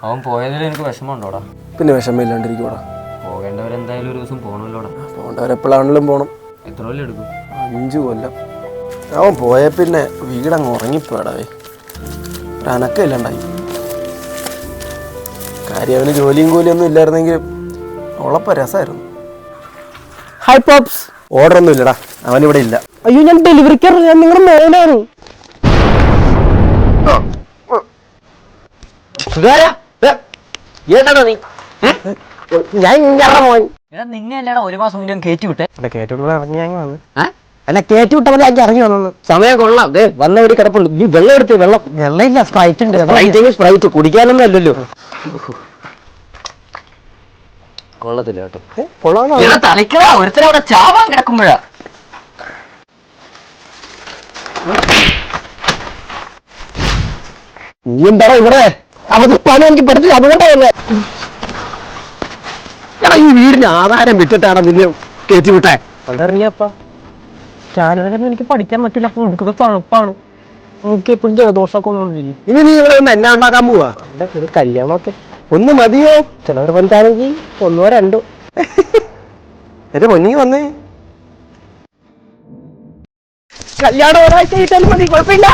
അവൻ പോയതിൽ എനിക്ക് വിഷമമുണ്ടോടാ? പിന്നെ വിഷമമില്ലാണ്ടിരിക്കൂടാ. പോകേണ്ടവരെന്തായാലും ഒരു ദിവസം പോകണമല്ലോടാ. പോകേണ്ടവരെപ്പോഴാണെങ്കിലും പോകണം. എത്ര കൊല്ലം എടുക്കും? 5 കൊല്ലം. അവൻ പോയ പിന്നെ വീടങ്ങ് ഉറങ്ങിപ്പോടാവേ. ഒരു അനക്കമില്ലാണ്ടായി. കാര്യം അവന് ജോലിയും കൂലിയൊന്നും ഇല്ലായിരുന്നെങ്കിൽ ഉളപ്പം രസമായിരുന്നു. Hi pops. ഓർഡറൊന്നും ഇല്ലടാ, അവനിവിടെ ഇല്ല. അയ്യോ, ഞാൻ ഡെലിവറിക്കാരല്ല, ഞാൻ നിങ്ങളുടെ മോനാണ്. ഞാൻ നിന്നെ അല്ലടാ ഒരു മാസം മുന്നേ കയറ്റി വിട്ടെ. ഇറങ്ങി വന്നു. അല്ല, കയറ്റി വിട്ട പോലെ ഞാൻ ഇറങ്ങി വന്നു. സമയം കൊള്ളാം. വന്ന ഇവിടെ കിടപ്പുണ്ട്. നീ വെള്ളം എടുത്ത്. വെള്ളം ഇല്ല, സ്പ്രൈറ്റ് ഉണ്ട്. സ്പ്രൈറ്റ് കുടിക്കാനൊന്നും അല്ലല്ലോ. കൊള്ളത്തില്ല കേട്ടോ. തലയ്ക്കടാ, ഒരുത്തരവിടെ ചാവാൻ കിടക്കുമ്പോഴാ. നീ എന്താ ഇവിടെ അവതരിപ്പാനും എനിക്ക് പഠിച്ചു. അതുകൊണ്ടല്ലേ ഈ വീടിന് ആധാരം വിറ്റിട്ടാണ് നിന്നെ കയറ്റി വിട്ടെ. അതറിയപ്പ ചാനലൊന്നും എനിക്ക് പഠിക്കാൻ പറ്റില്ല. അപ്പൊ നമുക്ക് തണുപ്പാണ്. നമുക്ക് എപ്പോഴും ജലദോഷമൊക്കെ ഒന്നും. ഇനി നീ ഇവിടെ ഒന്ന് എന്നെ ഉണ്ടാക്കാൻ പോവാ? കല്യാണമൊക്കെ ഒന്ന് മതിയോ? ചിലവർ വന്നിട്ടാണെങ്കിൽ 1 or 2. എന്റെ പൊന്നി വന്നേ. കല്യാണം ഒരാഴ്ച മതി, കുഴപ്പമില്ല.